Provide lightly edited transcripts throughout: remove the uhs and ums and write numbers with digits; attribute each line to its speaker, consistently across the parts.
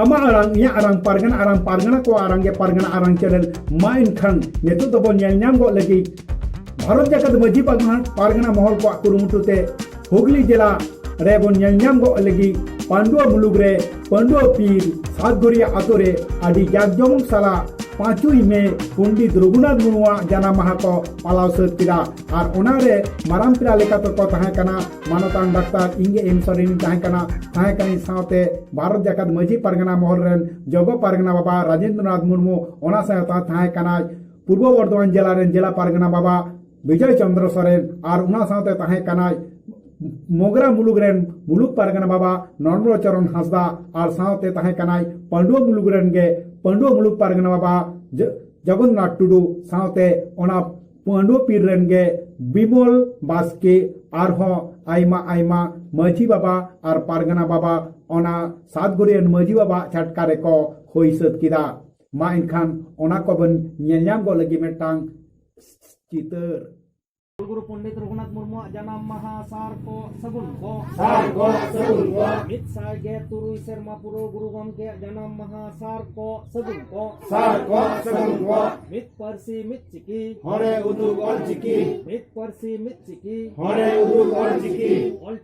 Speaker 1: ama arang inya arang pargana ko arang ge pargana arang channel ma inkhan netu do bon nyam go lagi Bharat Jakat Maji Pargana Mohol ko kurumutu te Hugli jela re bon nyam go lagi Pandua mulugre Pandua pir Sadguria atore adi jagjomong sala 5 Mei Pundit Raghunath Murmu jana maha ko palau setira ar onare maram pira lekator ko tahan kana manotan daktar inge emsorin tahan kana saute Bharat Jakat Maji Pargana Mohol ren Jogo Pargana Baba Rajendranath Murmu ona sayata tahan kana Purbo Bardhaman jela ren jela Pargana Baba Vijay Chandra Soren ar una saute tahan kana Mogra mulugren muluk Pargana Baba Normal Charan Hasda ar saute tahan kana Pandua mulugren ge Pandua muluk Pargana Baba Jagannath Tudu saute ona Pandua pirren ge Bimol Baske arho aima Maji Baba ar Pargana Baba ona Sadgurian Maji Baba chatkare ko hoisat kida ma inkhan ona ko ban nyam go lagi metang चितर
Speaker 2: गुरु पंडित रघुनाथ मुर्मू जन्म महासार को सगुन को मित सागे तुरुई शर्मा पुरो गुरु गमके जन्म महासार को सगुन को मित परसी मित चिकी
Speaker 3: हरे उदुग ऑल चिकी
Speaker 2: मित परसी मित चिकी
Speaker 3: हरे उदुग ऑल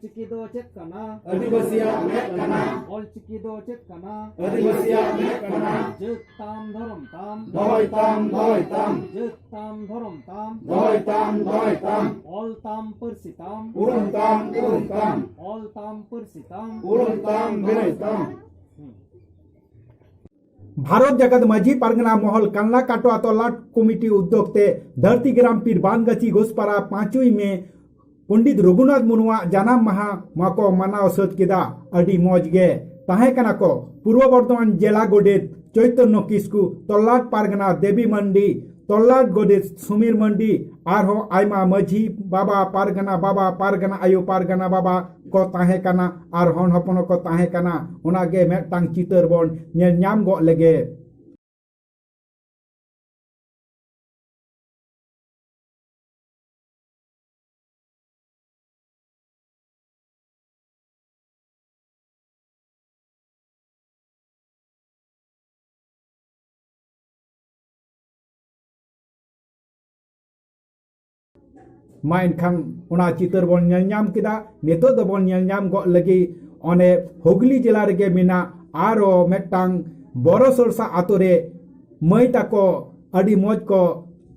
Speaker 2: चिकी दो चेक कना
Speaker 3: आदिवासिया में कना
Speaker 2: ऑल चिकी दो चेक कना
Speaker 3: आदिवासिया में कना
Speaker 2: जग ताम धर्म ताम
Speaker 3: धोय ताम
Speaker 2: जग ताम धर्म ताम
Speaker 3: धोय ताम
Speaker 2: ऑल ताम परसिताम
Speaker 3: उरुम ताम
Speaker 2: ऑल ताम परसिताम
Speaker 3: उरुम ताम विनय ताम
Speaker 1: भारत जगत माझी पारगना महल कानला काटो अतोलाट कमिटी उद्योगते धरती ग्राम पीर बानगची घोषपारा 5 में पंडित रघुनाथ मुर्मू जानाम माहा माको मनाव सत किदा अडी मौज गे ताहे कना को पूर्व बर्धमान जिला गोडेत चैतन्य किस्कू तोलाट पारगना देवी मंडी तोलाट गोडेत सुमीर मंडी आरहो आयमा मझी बाबा पारगना आयो पारगना बाबा को ताहे कना आर हन हपन को ताहे कना ओनागे मेटांग चितर बोन नेल ᱧᱟᱢ गो लगे main khang ona चितर बोन नेल ᱧᱟᱢ किदा नेतो दो बोन नेल ᱧᱟᱢ गो लगी ओने हुगली जिला रेगे मिना आरो मेटांग बोरो सरसा आतोरे मई ताको अडी मौज को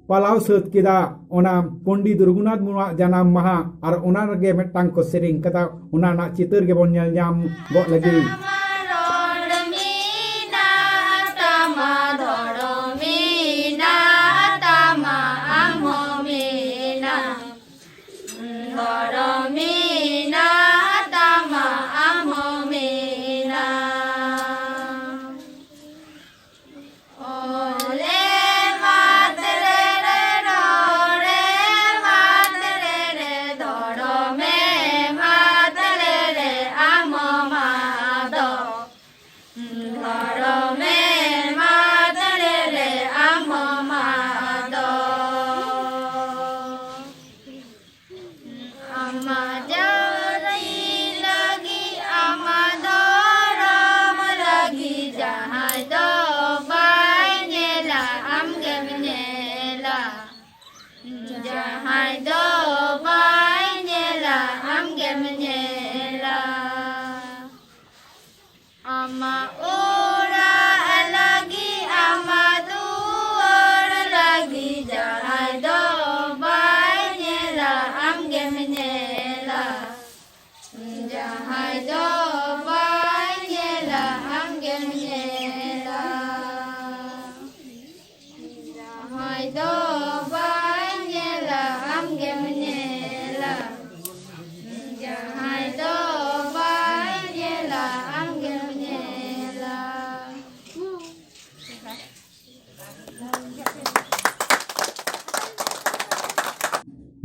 Speaker 1: पालाव सत किदा ओना पंडित रघुनाथ मुर्मू जानाम माहा आर ओना रेगे मेटांग को सेरिंग कदा ओना ना चितर गे बोन नेल ᱧᱟᱢ गो लगी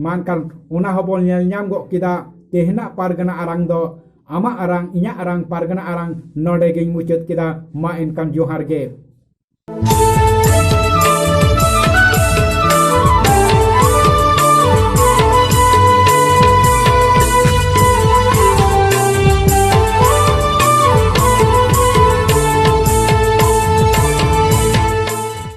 Speaker 1: mankan una hobol nyel nyam go kita tehna pargana arang do ama arang inya arang pargana arang node geng mucet kita ma enkan johar ge